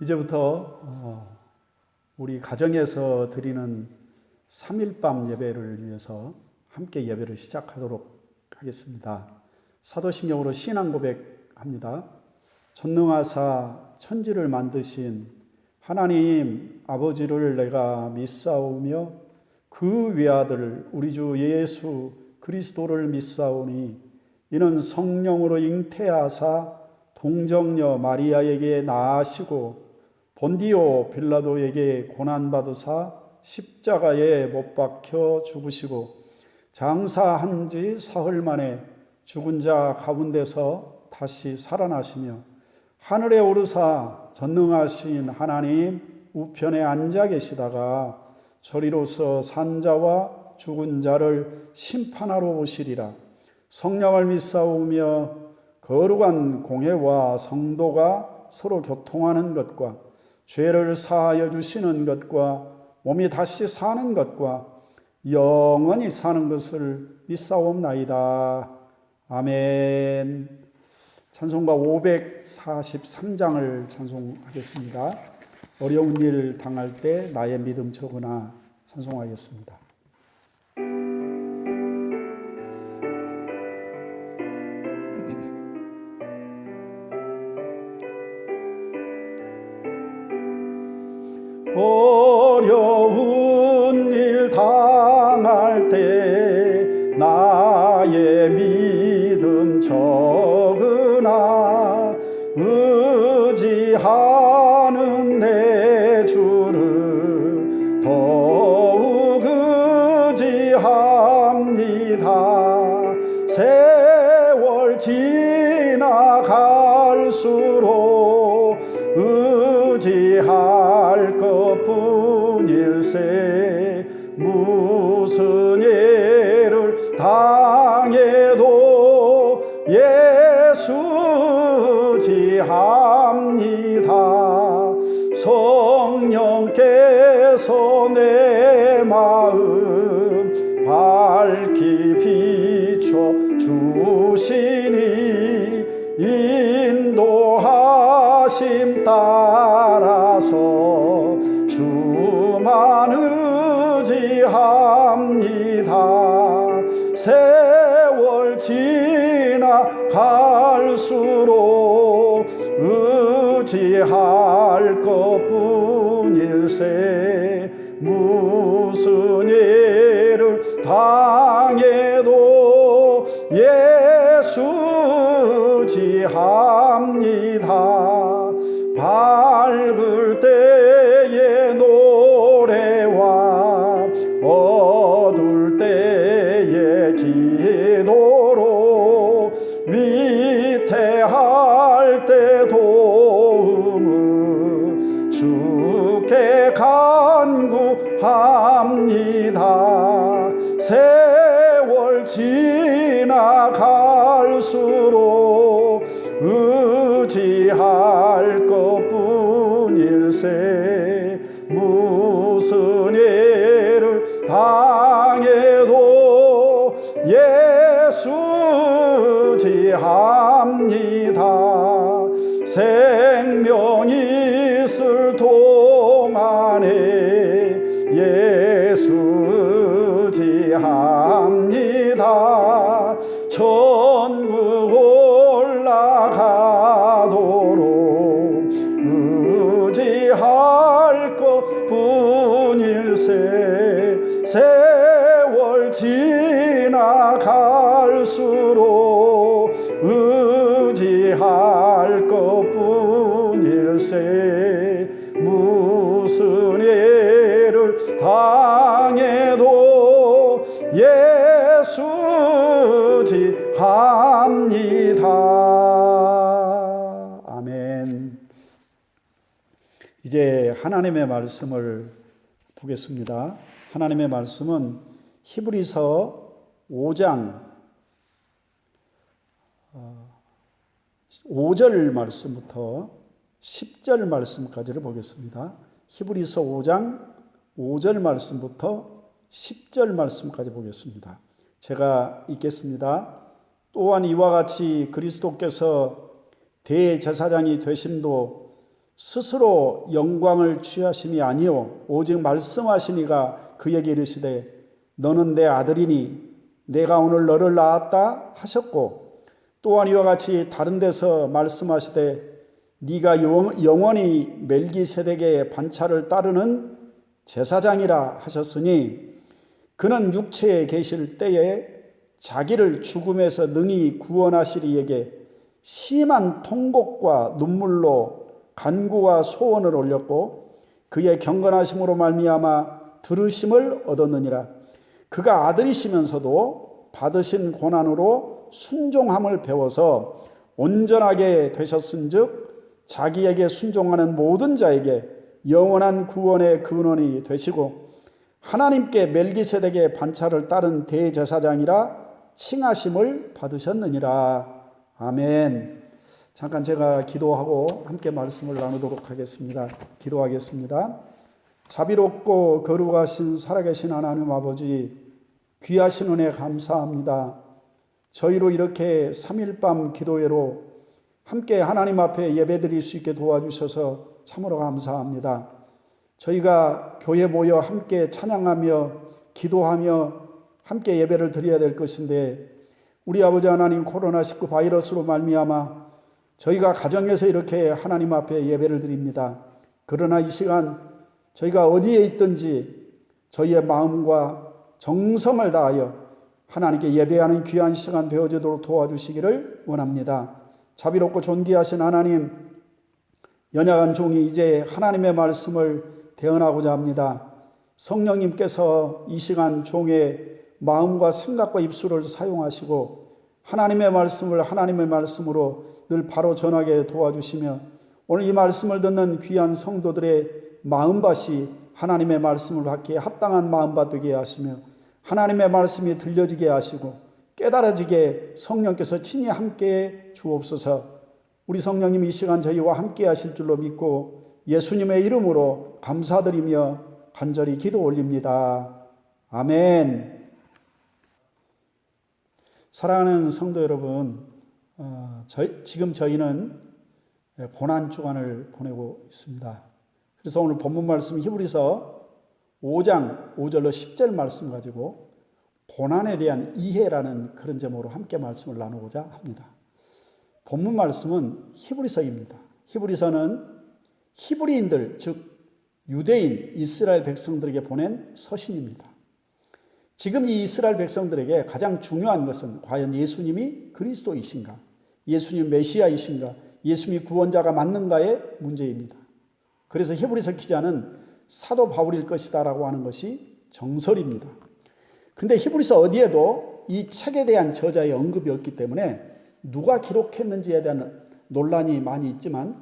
이제부터 우리 가정에서 드리는 3일밤 예배를 위해서 함께 예배를 시작하도록 하겠습니다. 사도신경으로 신앙 고백합니다. 전능하사 천지를 만드신 하나님 아버지를 내가 믿사오며 그 외아들 우리 주 예수 그리스도를 믿사오니 이는 성령으로 잉태하사 동정녀 마리아에게 낳으시고 본디오 빌라도에게 고난받으사 십자가에 못 박혀 죽으시고 장사한 지 사흘 만에 죽은 자 가운데서 다시 살아나시며 하늘에 오르사 전능하신 하나님 우편에 앉아 계시다가 저리로서 산 자와 죽은 자를 심판하러 오시리라. 성령을 믿사오며 거룩한 공회와 성도가 서로 교통하는 것과 죄를 사하여 주시는 것과 몸이 다시 사는 것과 영원히 사는 것을 믿사옵나이다. 아멘. 찬송가 543장을 찬송하겠습니다. 어려운 일 당할 때 나의 믿음 적으나 찬송하겠습니다. 어려운 일 당할 때 나의 믿음 적으나 의지하는 내 주를 더욱 의지합니다. 세월 지나갈수록 의지할 것뿐일세 무슨 예를 당해도 예수 의지합니다. 성령께서 내 마음 밝히 비춰 주시니 인도하심 따라서 주만 의지합니다. 세월 지나갈수록 의지할 것뿐일세 무슨 예를 당해도 예수 의지합니다. 밝을 때의 노래와 어두울 때의 기도로 위태할 때 도움을 주께 간구합니다. 세월 지나갈수록 의지할 것뿐일세 무슨 예를 당해도 예수 의지합니다. 생명 있을 동안에 예수 의지합니다. 천국 올라가도록 의지할 것뿐일세 세월 지나갈수록 의지할 것뿐일세 무슨 예를 당해도 예수 의지합니다. 아멘. 이제 하나님의 말씀을 보겠습니다. 하나님의 말씀은 히브리서 5장 5절 말씀부터 10절 말씀까지를 보겠습니다. 히브리서 5장 5절 말씀부터 10절 말씀까지 보겠습니다. 제가 읽겠습니다. 또한 이와 같이 그리스도께서 대제사장이 되심도 스스로 영광을 취하심이 아니요 오직 말씀하시니가 그에게 이르시되 너는 내 아들이니 내가 오늘 너를 낳았다 하셨고, 또한 이와 같이 다른 데서 말씀하시되 네가 영원히 멜기세덱의 반차를 따르는 제사장이라 하셨으니, 그는 육체에 계실 때에 자기를 죽음에서 능히 구원하시리 이에게 심한 통곡과 눈물로 간구와 소원을 올렸고 그의 경건하심으로 말미암아 들으심을 얻었느니라. 그가 아들이시면서도 받으신 고난으로 순종함을 배워서 온전하게 되셨은즉 자기에게 순종하는 모든 자에게 영원한 구원의 근원이 되시고 하나님께 멜기세덱의 반차를 따른 대제사장이라 칭하심을 받으셨느니라. 아멘. 잠깐 제가 기도하고 함께 말씀을 나누도록 하겠습니다. 기도하겠습니다. 자비롭고 거룩하신 살아계신 하나님 아버지, 귀하신 은혜 감사합니다. 저희로 이렇게 3일 밤 기도회로 함께 하나님 앞에 예배드릴 수 있게 도와주셔서 참으로 감사합니다. 저희가 교회 모여 함께 찬양하며 기도하며 함께 예배를 드려야 될 것인데, 우리 아버지 하나님, 코로나19 바이러스로 말미암아 저희가 가정에서 이렇게 하나님 앞에 예배를 드립니다. 그러나 이 시간 저희가 어디에 있든지 저희의 마음과 정성을 다하여 하나님께 예배하는 귀한 시간 되어지도록 도와주시기를 원합니다. 자비롭고 존귀하신 하나님, 연약한 종이 이제 하나님의 말씀을 대언하고자 합니다. 성령님께서 이 시간 종의 마음과 생각과 입술을 사용하시고 하나님의 말씀을 하나님의 말씀으로 늘 바로 전하게 도와주시며, 오늘 이 말씀을 듣는 귀한 성도들의 마음밭이 하나님의 말씀을 받기에 합당한 마음밭 되게 하시며 하나님의 말씀이 들려지게 하시고 깨달아지게 성령께서 친히 함께 주옵소서. 우리 성령님 이 시간 저희와 함께 하실 줄로 믿고 예수님의 이름으로 감사드리며 간절히 기도 올립니다. 아멘. 사랑하는 성도 여러분, 지금 저희는 고난주간을 보내고 있습니다. 그래서 오늘 본문 말씀 히브리서 5장 5절로 10절 말씀 가지고 고난에 대한 이해라는 그런 제목으로 함께 말씀을 나누고자 합니다. 본문 말씀은 히브리서입니다. 히브리서는 히브리인들, 즉 유대인 이스라엘 백성들에게 보낸 서신입니다. 지금 이 이스라엘 백성들에게 가장 중요한 것은 과연 예수님이 그리스도이신가, 예수님 메시아이신가, 예수님이 구원자가 맞는가의 문제입니다. 그래서 히브리서 기자는 사도 바울일 것이다라고 하는 것이 정설입니다. 근데 히브리서 어디에도 이 책에 대한 저자의 언급이 없기 때문에 누가 기록했는지에 대한 논란이 많이 있지만,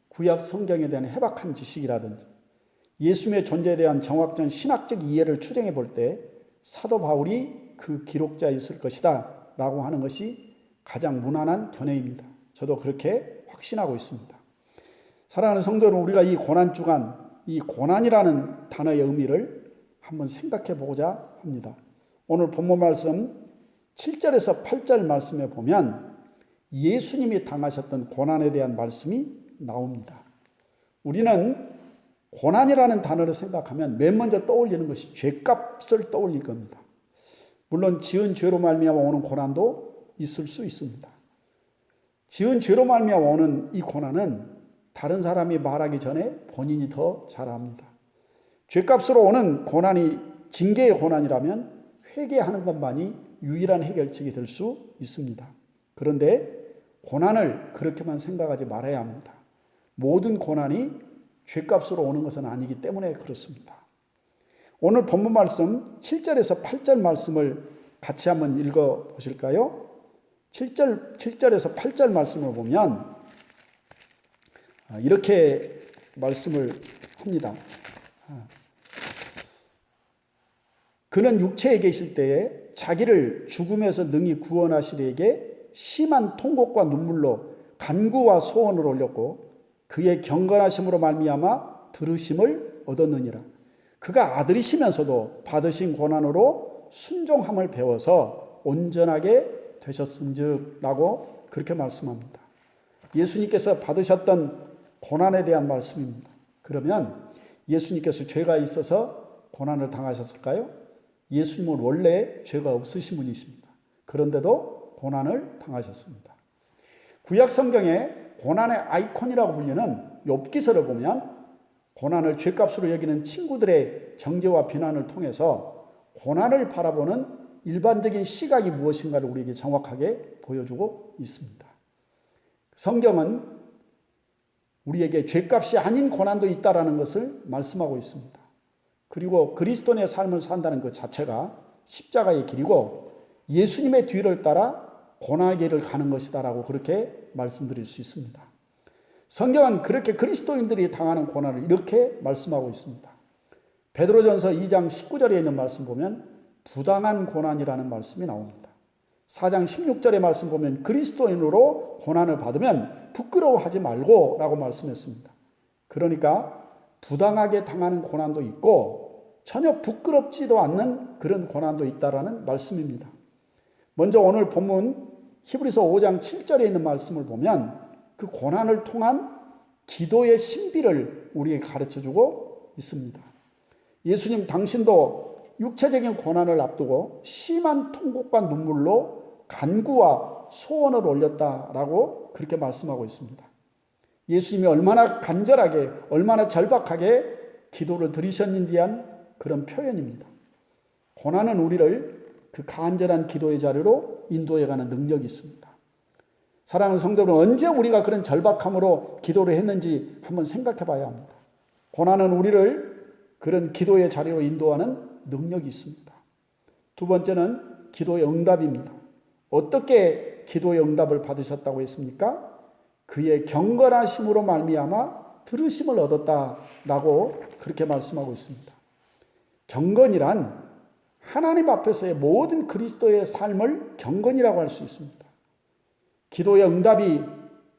구약 성경에 대한 해박한 지식이라든지 예수님의 존재에 대한 정확한 신학적 이해를 추정해 볼 때 사도 바울이 그 기록자였을 것이다 라고 하는 것이 가장 무난한 견해입니다. 저도 그렇게 확신하고 있습니다. 사랑하는 성도 여러분, 우리가 이 고난주간, 이 고난이라는 단어의 의미를 한번 생각해 보고자 합니다. 오늘 본문 말씀 7절에서 8절 말씀에 보면 예수님이 당하셨던 고난에 대한 말씀이 나옵니다. 우리는 고난이라는 단어를 생각하면 맨 먼저 떠올리는 것이 죄값을 떠올릴 겁니다. 물론 지은 죄로 말미암아 오는 고난도 있을 수 있습니다. 지은 죄로 말미암아 오는 이 고난은 다른 사람이 말하기 전에 본인이 더 잘 압니다. 죄값으로 오는 고난이 징계의 고난이라면 회개하는 것만이 유일한 해결책이 될 수 있습니다. 그런데 고난을 그렇게만 생각하지 말아야 합니다. 모든 고난이 죄값으로 오는 것은 아니기 때문에 그렇습니다. 오늘 본문 말씀 7절에서 8절 말씀을 같이 한번 읽어 보실까요? 7절에서 8절 말씀을 보면 이렇게 말씀을 합니다. 그는 육체에 계실 때에 자기를 죽음에서 능히 구원하시리에게 심한 통곡과 눈물로 간구와 소원을 올렸고 그의 경건하심으로 말미암아 들으심을 얻었느니라. 그가 아들이시면서도 받으신 고난으로 순종함을 배워서 온전하게 되셨은즉 라고 그렇게 말씀합니다. 예수님께서 받으셨던 고난에 대한 말씀입니다. 그러면 예수님께서 죄가 있어서 고난을 당하셨을까요? 예수님은 원래 죄가 없으신 분이십니다. 그런데도 고난을 당하셨습니다. 구약 성경에 고난의 아이콘이라고 불리는 욥기서를 보면 고난을 죄값으로 여기는 친구들의 정죄와 비난을 통해서 고난을 바라보는 일반적인 시각이 무엇인가를 우리에게 정확하게 보여주고 있습니다. 성경은 우리에게 죄값이 아닌 고난도 있다라는 것을 말씀하고 있습니다. 그리고 그리스도인의 삶을 산다는 것 자체가 십자가의 길이고 예수님의 뒤를 따라 고난의 길을 가는 것이다라고 그렇게 말씀드릴 수 있습니다. 성경은 그렇게 그리스도인들이 당하는 고난을 이렇게 말씀하고 있습니다. 베드로전서 2장 19절에 있는 말씀 보면 부당한 고난이라는 말씀이 나옵니다. 4장 16절의 말씀 보면 그리스도인으로 고난을 받으면 부끄러워하지 말고 라고 말씀했습니다. 그러니까 부당하게 당하는 고난도 있고 전혀 부끄럽지도 않는 그런 고난도 있다라는 말씀입니다. 먼저 오늘 본문 히브리서 5장 7절에 있는 말씀을 보면 그 고난을 통한 기도의 신비를 우리에게 가르쳐주고 있습니다. 예수님 당신도 육체적인 고난을 앞두고 심한 통곡과 눈물로 간구와 소원을 올렸다라고 그렇게 말씀하고 있습니다. 예수님이 얼마나 간절하게 얼마나 절박하게 기도를 드리셨는지 한 그런 표현입니다. 고난은 우리를 그 간절한 기도의 자리로 인도해가는 능력이 있습니다. 사랑하는 성도 여러분, 언제 우리가 그런 절박함으로 기도를 했는지 한번 생각해 봐야 합니다. 고난은 우리를 그런 기도의 자리로 인도하는 능력이 있습니다. 두 번째는 기도의 응답입니다. 어떻게 기도의 응답을 받으셨다고 했습니까? 그의 경건하심으로 말미암아 들으심을 얻었다라고 그렇게 말씀하고 있습니다. 경건이란 하나님 앞에서의 모든 그리스도의 삶을 경건이라고 할 수 있습니다. 기도의 응답이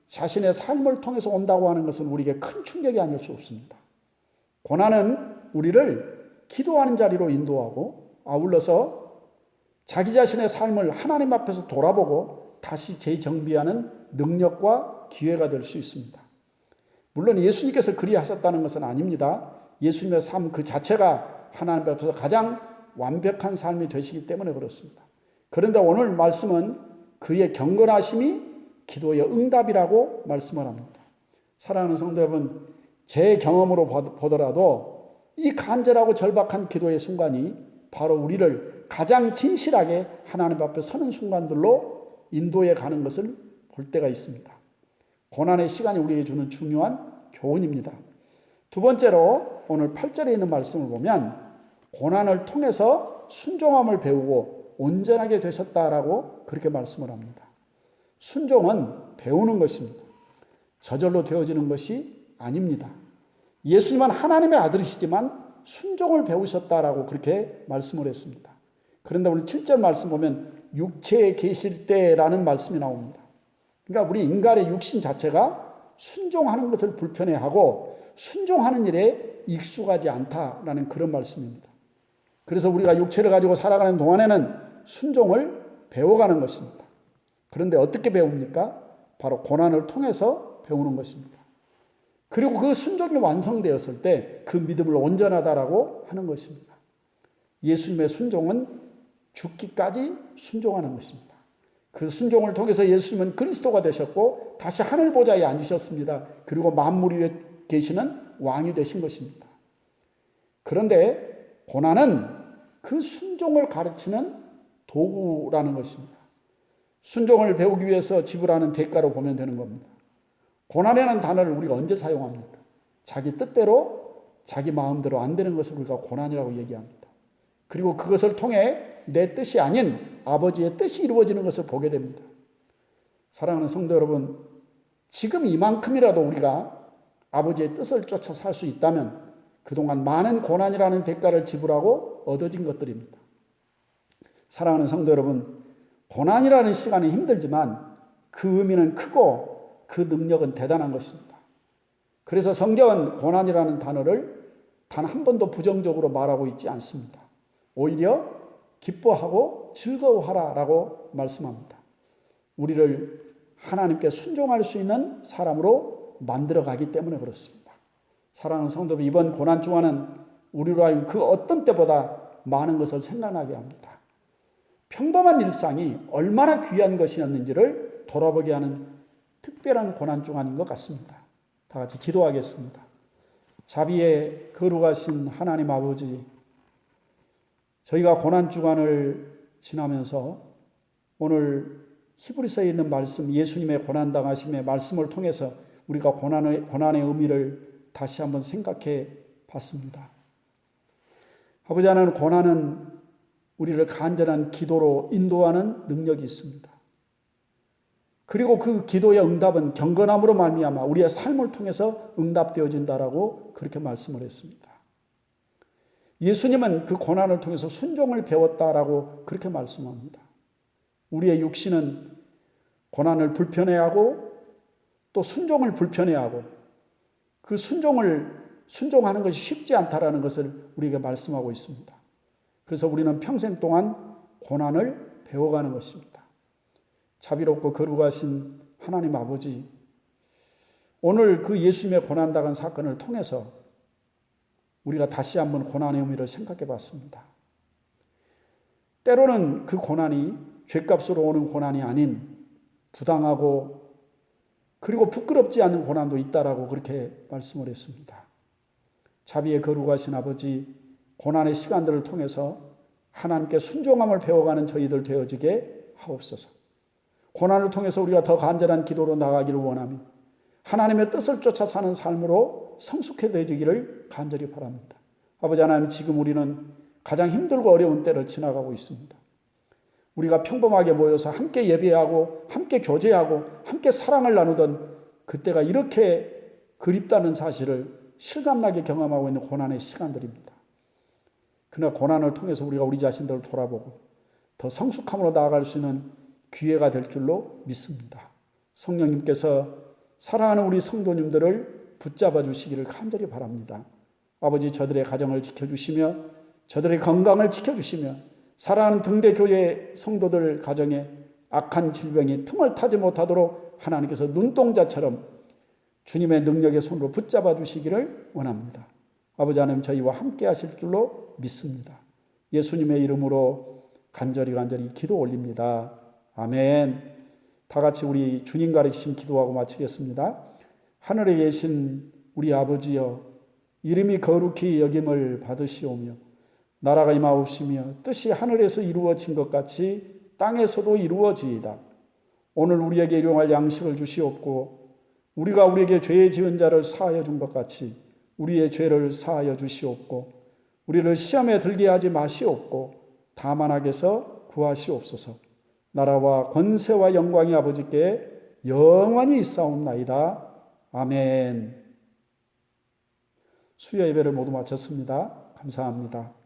자신의 삶을 통해서 온다고 하는 것은 우리에게 큰 충격이 아닐 수 없습니다. 고난은 우리를 기도하는 자리로 인도하고 아울러서 자기 자신의 삶을 하나님 앞에서 돌아보고 다시 재정비하는 능력과 기회가 될 수 있습니다. 물론 예수님께서 그리하셨다는 것은 아닙니다. 예수님의 삶 그 자체가 하나님 앞에서 가장 완벽한 삶이 되시기 때문에 그렇습니다. 그런데 오늘 말씀은 그의 경건하심이 기도의 응답이라고 말씀을 합니다. 사랑하는 성도 여러분, 제 경험으로 보더라도 이 간절하고 절박한 기도의 순간이 바로 우리를 가장 진실하게 하나님 앞에 서는 순간들로 인도해 가는 것을 볼 때가 있습니다. 고난의 시간이 우리에게 주는 중요한 교훈입니다. 두 번째로 오늘 8절에 있는 말씀을 보면 고난을 통해서 순종함을 배우고 온전하게 되셨다라고 그렇게 말씀을 합니다. 순종은 배우는 것입니다. 저절로 되어지는 것이 아닙니다. 예수님은 하나님의 아들이시지만 순종을 배우셨다라고 그렇게 말씀을 했습니다. 그런데 오늘 7절 말씀 보면 육체에 계실 때라는 말씀이 나옵니다. 그러니까 우리 인간의 육신 자체가 순종하는 것을 불편해하고 순종하는 일에 익숙하지 않다라는 그런 말씀입니다. 그래서 우리가 육체를 가지고 살아가는 동안에는 순종을 배워가는 것입니다. 그런데 어떻게 배웁니까? 바로 고난을 통해서 배우는 것입니다. 그리고 그 순종이 완성되었을 때 그 믿음을 온전하다라고 하는 것입니다. 예수님의 순종은 죽기까지 순종하는 것입니다. 그 순종을 통해서 예수님은 그리스도가 되셨고 다시 하늘 보좌에 앉으셨습니다. 그리고 만물 위에 계시는 왕이 되신 것입니다. 그런데 고난은 그 순종을 가르치는 도구라는 것입니다. 순종을 배우기 위해서 지불하는 대가로 보면 되는 겁니다. 고난이라는 단어를 우리가 언제 사용합니까? 자기 뜻대로 자기 마음대로 안 되는 것을 우리가 고난이라고 얘기합니다. 그리고 그것을 통해 내 뜻이 아닌 아버지의 뜻이 이루어지는 것을 보게 됩니다. 사랑하는 성도 여러분, 지금 이만큼이라도 우리가 아버지의 뜻을 쫓아 살 수 있다면 그동안 많은 고난이라는 대가를 지불하고 얻어진 것들입니다. 사랑하는 성도 여러분, 고난이라는 시간이 힘들지만 그 의미는 크고 그 능력은 대단한 것입니다. 그래서 성경은 고난이라는 단어를 단 한 번도 부정적으로 말하고 있지 않습니다. 오히려 기뻐하고 즐거워하라라고 말씀합니다. 우리를 하나님께 순종할 수 있는 사람으로 만들어가기 때문에 그렇습니다. 사랑하는 성도 여러분, 이번 고난주간은 우리로 하여금 그 어떤 때보다 많은 것을 생각나게 합니다. 평범한 일상이 얼마나 귀한 것이었는지를 돌아보게 하는 특별한 고난주간인 것 같습니다. 다 같이 기도하겠습니다. 자비에 거룩하신 하나님 아버지, 저희가 고난주간을 지나면서 오늘 히브리서에 있는 말씀, 예수님의 고난당하심의 말씀을 통해서 우리가 고난의 의미를 다시 한번 생각해 봤습니다. 아버지 하나님, 고난은 우리를 간절한 기도로 인도하는 능력이 있습니다. 그리고 그 기도의 응답은 경건함으로 말미암아 우리의 삶을 통해서 응답되어진다라고 그렇게 말씀을 했습니다. 예수님은 그 고난을 통해서 순종을 배웠다라고 그렇게 말씀합니다. 우리의 육신은 고난을 불편해하고 또 순종을 불편해하고 그 순종하는 것이 쉽지 않다라는 것을 우리에게 말씀하고 있습니다. 그래서 우리는 평생 동안 고난을 배워가는 것입니다. 자비롭고 거룩하신 하나님 아버지, 오늘 그 예수님의 고난당한 사건을 통해서 우리가 다시 한번 고난의 의미를 생각해 봤습니다. 때로는 그 고난이 죗값으로 오는 고난이 아닌 부당하고 그리고 부끄럽지 않은 고난도 있다라고 그렇게 말씀을 했습니다. 자비에 거룩하신 아버지, 고난의 시간들을 통해서 하나님께 순종함을 배워가는 저희들 되어지게 하옵소서. 고난을 통해서 우리가 더 간절한 기도로 나가기를 원하며 하나님의 뜻을 쫓아 사는 삶으로 성숙해지기를 간절히 바랍니다. 아버지 하나님, 지금 우리는 가장 힘들고 어려운 때를 지나가고 있습니다. 우리가 평범하게 모여서 함께 예배하고 함께 교제하고 함께 사랑을 나누던 그때가 이렇게 그립다는 사실을 실감나게 경험하고 있는 고난의 시간들입니다. 그러나 고난을 통해서 우리가 우리 자신들을 돌아보고 더 성숙함으로 나아갈 수 있는 기회가 될 줄로 믿습니다. 성령님께서 사랑하는 우리 성도님들을 붙잡아 주시기를 간절히 바랍니다. 아버지, 저들의 가정을 지켜주시며 저들의 건강을 지켜주시며 사랑하는 등대교회 성도들 가정에 악한 질병이 틈을 타지 못하도록 하나님께서 눈동자처럼 주님의 능력의 손으로 붙잡아 주시기를 원합니다. 아버지 하나님, 저희와 함께 하실 줄로 믿습니다. 예수님의 이름으로 간절히 기도 올립니다. 아멘. 다 같이 우리 주님 가르치신 기도하고 마치겠습니다. 하늘에 계신 우리 아버지여, 이름이 거룩히 여김을 받으시오며 나라가 임하옵시며 뜻이 하늘에서 이루어진 것 같이 땅에서도 이루어지이다. 오늘 우리에게 일용할 양식을 주시옵고 우리가 우리에게 죄 지은 자를 사하여 준 것 같이 우리의 죄를 사하여 주시옵고 우리를 시험에 들게 하지 마시옵고 다만 악에서 구하시옵소서. 나라와 권세와 영광이 아버지께 영원히 있사옵나이다. 아멘. 수요 예배를 모두 마쳤습니다. 감사합니다.